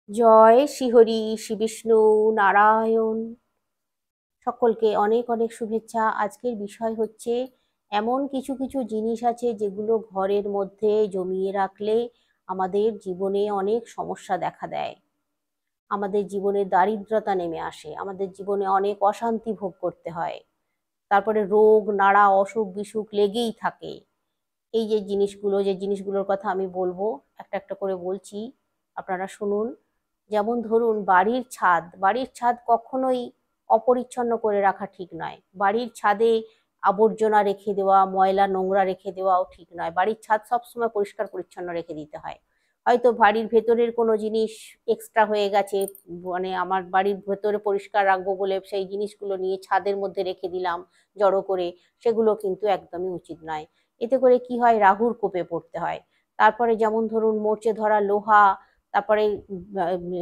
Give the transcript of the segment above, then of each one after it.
জয় শ্রীহরি, শ্রী বিষ্ণু নারায়ণ। সকলকে অনেক অনেক শুভেচ্ছা। আজকের বিষয় হচ্ছে এমন কিছু কিছু জিনিস আছে যেগুলো ঘরের মধ্যে জমিয়ে রাখলে আমাদের জীবনে অনেক সমস্যা দেখা দেয়, আমাদের জীবনে দারিদ্রতা নেমে আসে, আমাদের জীবনে অনেক অশান্তি ভোগ করতে হয়, তারপরে রোগ নাড়া অসুখ বিসুখ লেগেই থাকে। এই যে জিনিসগুলো, যে জিনিসগুলোর কথা আমি বলবো, একটা একটা করে বলছি, আপনারা শুনুন। যেমন ধরুন, বাড়ির ছাদ কখনোই অপরিচ্ছন্ন করে রাখা ঠিক নয়। বাড়ির ছাদে আবর্জনা রেখে দেওয়া, ময়লা নোংরা রেখে দেওয়াও ঠিক নয়। বাড়ির ছাদ সবসময় পরিষ্কার পরিচ্ছন্ন রেখে দিতে হয়। হয়তো বাড়ির ভেতরের কোনো জিনিস এক্সট্রা হয়ে গেছে, মানে আমার বাড়ির ভেতরে পরিষ্কার রাখবো বলে সেই জিনিসগুলো নিয়ে ছাদের মধ্যে রেখে দিলাম জড়ো করে, সেগুলো কিন্তু একদমই উচিত নয়। এতে করে কি হয়, রাহুর কোপে পড়তে হয়। তারপরে যেমন ধরুন, মরচে ধরা লোহা, তারপরে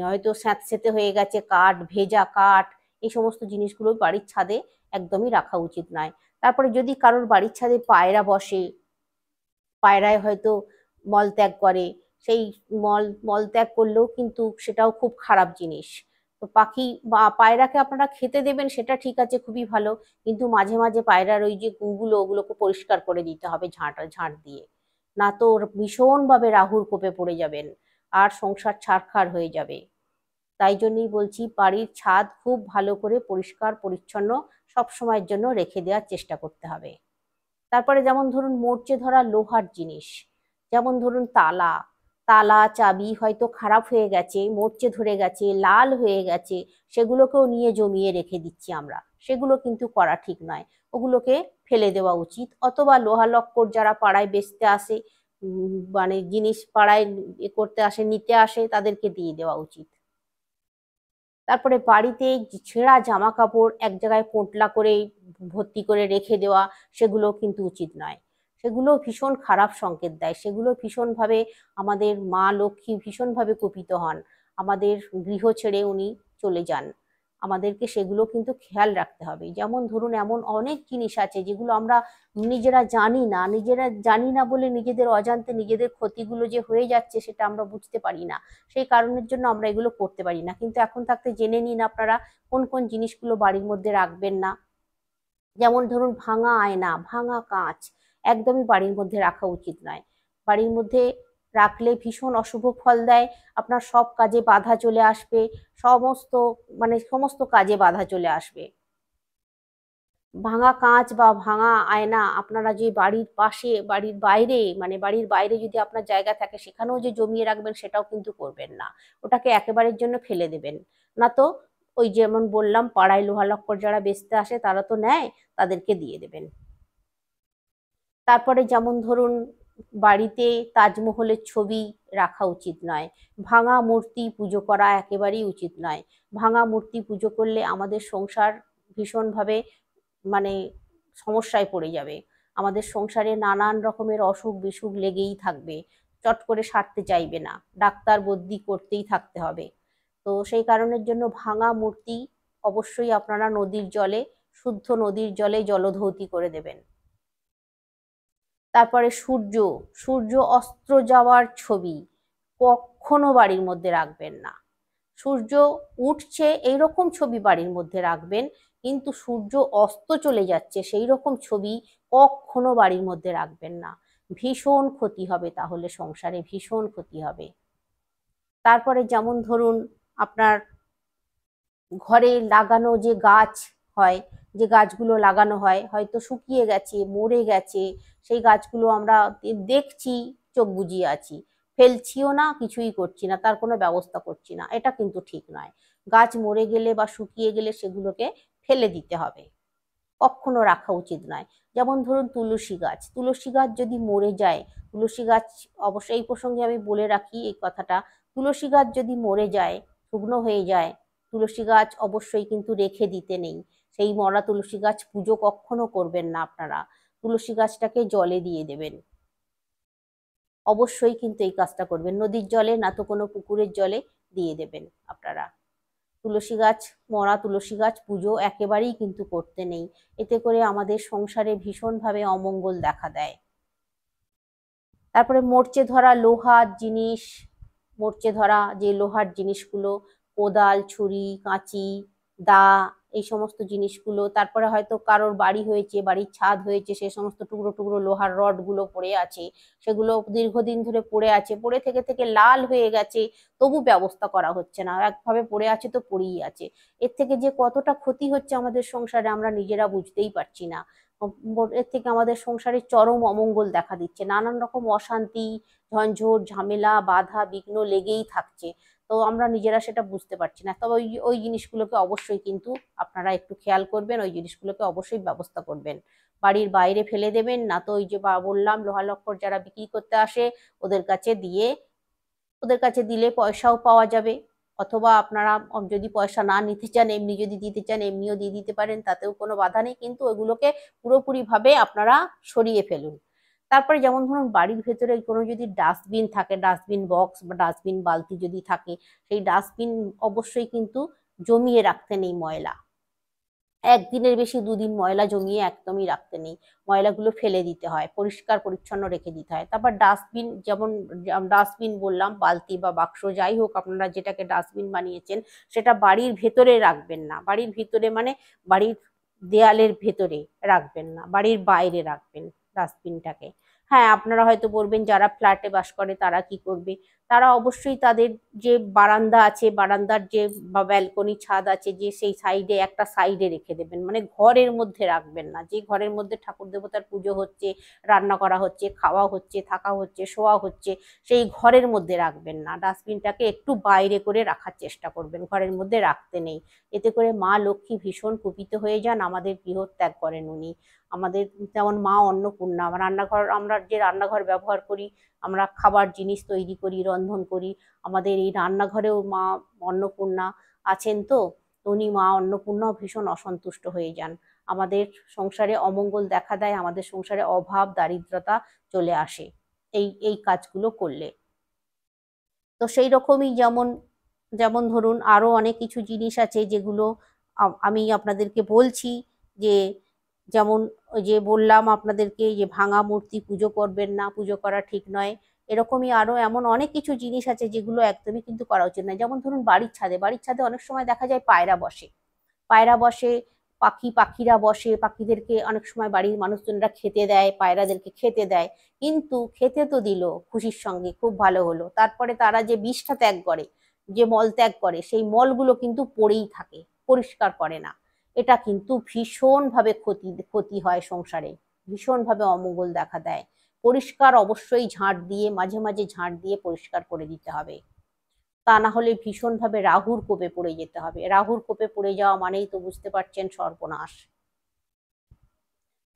হয়তো স্যাঁতসেঁতে হয়ে গেছে কাঠ, ভেজা কাঠ, এই সমস্ত জিনিসগুলো বাড়ির ছাদে একদমই রাখা উচিত নয়। তারপরে যদি কারোর বাড়ির ছাদে পায়রা বসে, পায়রায় হয়তো মলত্যাগ করে, সেই মলত্যাগ করলেও কিন্তু সেটাও খুব খারাপ জিনিস। তো পাখি বা পায়রাকে আপনারা খেতে দেবেন, সেটা ঠিক আছে, খুবই ভালো। কিন্তু মাঝে মাঝে পায়রার ওই যে গুগুলো, ওগুলোকে পরিষ্কার করে দিতে হবে ঝাঁট দিয়ে। না তো ওর ভীষণভাবে রাহুর কোপে পড়ে যাবেন, আর সংসার ছারখার হয়ে যাবে। তাই জন্যই বলছি, বাড়ির ছাদ খুব ভালো করে পরিষ্কার পরিচ্ছন্ন সব সময়ের জন্য রেখে দেওয়ার চেষ্টা করতে হবে। তারপরে যেমন ধরুন, মরচে ধরা লোহার জিনিস, যেমন ধরুন তালা, চাবি হয়তো খারাপ হয়ে গেছে, মরচে ধরে গেছে, লাল হয়ে গেছে, সেগুলোকেও নিয়ে জমিয়ে রেখে দিচ্ছি আমরা। সেগুলো কিন্তু করা ঠিক নয়, ওগুলোকে ফেলে দেওয়া উচিত। অথবা লোহা লক্কর যারা পাড়ায় বেচতে আসে, মানে জিনিস পাড়ায় করতে আসে, নিতে আসে, তাদেরকে দিয়ে দেওয়া উচিত। তারপরে বাড়িতে ছেঁড়া জামা কাপড় এক জায়গায় পোঁটলা করে ভর্তি করে রেখে দেওয়া, সেগুলো কিন্তু উচিত নয়। সেগুলো ভীষণ খারাপ সংকেত দেয়, সেগুলো ভীষণভাবে আমাদের মা লক্ষ্মী ভীষণভাবে কুপিত হন, আমাদের গৃহ ছেড়ে উনি চলে যান। আমাদেরকে সেগুলো কিন্তু খেয়াল রাখতে হবে। যেমন ধরুন, এমন অনেক জিনিস আছে যেগুলো আমরা নিজেরা জানি না বলে নিজেদের অজান্তে নিজেদের ক্ষতিগুলো যে হয়ে যাচ্ছে সেটা আমরা বুঝতে পারি না। সেই কারণের জন্য আমরা এগুলো করতে পারি না। কিন্তু এখন থাকতে জেনে নিন আপনারা কোন কোন জিনিসগুলো বাড়ির মধ্যে রাখবেন না। যেমন ধরুন, ভাঙা আয়না, ভাঙা কাঁচ একদমই বাড়ির মধ্যে রাখা উচিত নয়। বাড়ির মধ্যে রাখলে ভীষণ অশুভ ফল দেয়, আপনার সব কাজে বাধা চলে আসবে, সমস্ত সমস্ত কাজে বাধা চলে আসবে। ভাঙা কাঁচ বা ভাঙা আয়না আপনারা যে বাড়ির পাশে, বাড়ির বাইরে, বাড়ির বাইরে যদি আপনার জায়গা থাকে সেখানেও যে জমিয়ে রাখবেন, সেটাও কিন্তু করবেন না। ওটাকে একেবারের জন্য ফেলে দেবেন। না তো ওই যেমন বললাম, পাড়ায় লোহা লক্কর যারা বেচতে আসে তারা তো নেয়, তাদেরকে দিয়ে দেবেন। তারপরে যেমন ধরুন, বাড়িতে তাজমহলের ছবি রাখা উচিত নয়। ভাঙা মূর্তি পুজো করা একেবারেই উচিত নয়। ভাঙা মূর্তি পুজো করলে আমাদের সংসার ভীষণভাবে মানে সমস্যায় পড়ে যাবে। আমাদের সংসারে নানান রকমের অসুখ বিসুখ লেগেই থাকবে, চট করে সারতে চাইবে না, ডাক্তার বদ্যি করতেই থাকতে হবে। তো সেই কারণের জন্য ভাঙা মূর্তি অবশ্যই আপনারা নদীর জলে, শুদ্ধ নদীর জলে জলধৌতি করে দেবেন। তারপরে সূর্য অস্ত যাওয়ার ছবি কখনো বাড়ির মধ্যে রাখবেন না। সূর্য উঠছে এইরকম ছবি বাড়ির মধ্যে রাখবেন, কিন্তু সূর্য অস্ত চলে যাচ্ছে সেই রকম ছবি কখনো বাড়ির মধ্যে রাখবেন না। ভীষণ ক্ষতি হবে, তাহলে সংসারে ভীষণ ক্ষতি হবে। তারপরে যেমন ধরুন, আপনার ঘরে লাগানো যে গাছ হয়, যে গাছগুলো লাগানো হয় হয়তো শুকিয়ে গেছে, মরে গেছে, সেই গাছগুলো আমরা দেখছি, চোখ বুজিয়ে আছি, ফেলছিও না, কিছুই করছি না, তার কোনো ব্যবস্থা করছি না, এটা কিন্তু ঠিক নয়। গাছ মরে গেলে বা শুকিয়ে গেলে সেগুলোকে ফেলে দিতে হবে, কখনো রাখা উচিত নয়। যেমন ধরুন, তুলসী গাছ যদি মরে যায়, তুলসী গাছ, অবশ্যই এই প্রসঙ্গে আমি বলে রাখি এই কথাটা, তুলসী গাছ যদি মরে যায়, শুকনো হয়ে যায়, তুলসী গাছ অবশ্যই কিন্তু রেখে দিতে নেই। সেই মরা তুলসী গাছ পুজো কখনো করবেন না আপনারা, তুলসী গাছটাকে জলে দিয়ে দেবেন। অবশ্যই কিন্তু এই কাজটা করবেন, নদীর জলে না তো কোনো পুকুরের জলে দিয়ে দেবেন আপনারা। তুলসী গাছ, মরা তুলসী গাছ পুজো একেবারেই কিন্তু করতে নেই, এতে করে আমাদের সংসারে ভীষণভাবে অমঙ্গল দেখা দেয়। তারপরে মরচে ধরা লোহার জিনিস, মরচে ধরা যে লোহার জিনিসগুলো, কোদাল, ছুরি, কাঁচি, দা, এই সমস্ত জিনিসগুলো, তারপরে হয়তো কারোর বাড়ি হয়েছে, বাড়ির ছাদ হয়েছে, সে সমস্ত টুকরো টুকরো লোহার রডগুলো পড়ে আছে, সেগুলো দীর্ঘদিন ধরে পড়ে আছে, পড়ে থেকে থেকে লাল হয়ে গেছে, তবু ব্যবস্থা করা হচ্ছে না, একভাবে পড়ে আছে তো পড়েই আছে। এর থেকে যে কতটা ক্ষতি হচ্ছে আমাদের সংসারে আমরা নিজেরা বুঝতেই পারছি না। এর থেকে আমাদের সংসারে চরম অমঙ্গল দেখা দিচ্ছে, নানান রকম অশান্তি, ঝঞ্ঝট, ঝামেলা, বাধা বিঘ্ন লেগেই থাকছে। তো আমরা নিজেরা সেটা বুঝতে পারছি না। তবে ওই ওই জিনিসগুলোকে অবশ্যই কিন্তু আপনারা একটু খেয়াল করবেন, ওই জিনিসগুলোকে অবশ্যই ব্যবস্থা করবেন। বাড়ির বাইরে ফেলে দেবেন না, তো ওই যে বললাম লোহা লক্কর যারা বিক্রি করতে আসে ওদের কাছে দিয়ে, ওদের কাছে দিলে পয়সাও পাওয়া যাবে, অথবা আপনারা যদি পয়সা না নিতে চান, এমনি যদি দিতে চান এমনিও দিয়ে দিতে পারেন, তাতেও কোনো বাধা নেই, কিন্তু ওগুলোকে পুরোপুরি ভাবে আপনারা সরিয়ে ফেলুন। তারপরে যেমন ধরুন বাড়ির ভেতরে কোনো যদি ডাস্টবিন থাকে, ডাস্টবিন বক্স বা ডাস্টবিন বালতি যদি থাকে, সেই ডাস্টবিন অবশ্যই কিন্তু জমিয়ে রাখতে নেই ময়লা, একদিনের বেশি দুদিন ময়লা জমিয়ে একদমই রাখতে নেই, ময়লাগুলো ফেলে দিতে হয়, পরিষ্কার পরিচ্ছন্ন রেখে দিতে হয়। তারপর ডাস্টবিন, যেমন ডাস্টবিন বললাম, বালতি বা বাক্স যাই হোক আপনারা যেটাকে ডাস্টবিন বানিয়েছেন, সেটা বাড়ির ভেতরে রাখবেন না, বাড়ির ভিতরে মানে বাড়ির দেয়ালের ভেতরে রাখবেন না, বাড়ির বাইরে রাখবেন ডাস্টবিনটাকে। হ্যাঁ, আপনারা হয়তো বলবেন যারা ফ্ল্যাটে বাস করে তারা কি করবে, তারা অবশ্যই তাদের যে বারান্দা আছে, বারান্দার যে বা ব্যালকনি ছাদ আছে, যে সেই সাইডে একটা সাইডে রেখে দেবেন, মানে ঘরের মধ্যে রাখবেন না, যে ঘরের মধ্যে ঠাকুর দেবতার পুজো হচ্ছে, রান্না করা হচ্ছে, খাওয়া হচ্ছে, থাকা হচ্ছে, শোয়া হচ্ছে, সেই ঘরের মধ্যে রাখবেন না, ডাস্টবিনটাকে একটু বাইরে করে রাখার চেষ্টা করবেন, ঘরের মধ্যে রাখতে নেই। এতে করে মা লক্ষ্মী ভীষণ কুপিত হয়ে যান, আমাদের গৃহত্যাগ করেন উনি। আমাদের যেমন মা অন্নপূর্ণা, রান্নাঘর, আমরা যে রান্নাঘর ব্যবহার করি, আমরা খাবার জিনিস তৈরি করি, রন্ধন করি, আমাদের এই রান্নাঘরেও মা অন্নপূর্ণা আছেন, তো উনি মা অন্নপূর্ণাও ভীষণ অসন্তুষ্ট হয়ে যান, আমাদের সংসারে অমঙ্গল দেখা দেয়, আমাদের সংসারে অভাব দারিদ্রতা চলে আসে এই এই কাজগুলো করলে। তো সেই রকমই যেমন যেমন ধরুন আরো অনেক কিছু জিনিস আছে যেগুলো আমি আপনাদেরকে বলছি, যে যেমন ওই যে বললাম আপনাদেরকে যে ভাঙা মূর্তি পুজো করবেন না, পুজো করা ঠিক নয়, এরকমই আরো এমন অনেক কিছু জিনিস আছে যেগুলো একদমই কিন্তু করা উচিত নয়। যেমন ধরুন বাড়ির ছাদে অনেক সময় দেখা যায় পায়রা বসে, পায়রা বসে, পাখিরা বসে, পাখিদেরকে অনেক সময় বাড়ির মানুষজনরা খেতে দেয়, পায়রাদেরকে খেতে দেয়, কিন্তু খেতে তো দিল খুশির সঙ্গে, খুব ভালো হলো, তারপরে তারা যে বিষটা ত্যাগ করে, যে মল ত্যাগ করে, সেই মলগুলো কিন্তু পড়েই থাকে, পরিষ্কার করে না, এটা কিন্তু ভীষণভাবে ক্ষতি হয় সংসারে, ভীষণভাবে অমঙ্গল দেখা দেয়। পরিষ্কার অবশ্যই ঝাঁট দিয়ে, মাঝে মাঝে ঝাঁট দিয়ে পরিষ্কার করে দিতে হবে, তা না হলে ভীষণভাবে রাহুর কোপে পড়ে যেতে হবে, রাহুর কোপে পড়ে যাওয়া মানেই তো বুঝতে পারছেন সর্বনাশ।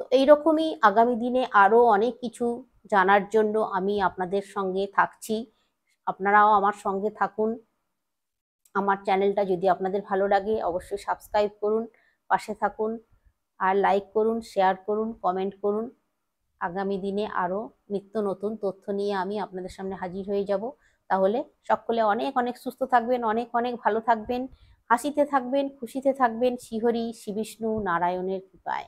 তো এইরকমই আগামী দিনে আরো অনেক কিছু জানার জন্য আমি আপনাদের সঙ্গে থাকছি, আপনারাও আমার সঙ্গে থাকুন। আমার চ্যানেলটা যদি আপনাদের ভালো লাগে অবশ্যই সাবস্ক্রাইব করুন, পাশে থাকুন, আর লাইক করুন, শেয়ার করুন, কমেন্ট করুন। আগামী দিনে আরো নিত্য নতুন তথ্য নিয়ে আমি আপনাদের সামনে হাজির হয়ে যাব। তাহলে সকলে অনেক অনেক সুস্থ থাকবেন, অনেক অনেক ভালো থাকবেন, হাসিতে থাকবেন, খুশিতে থাকবেন, শ্রীহরি শ্রী বিষ্ণু নারায়ণের কৃপায়।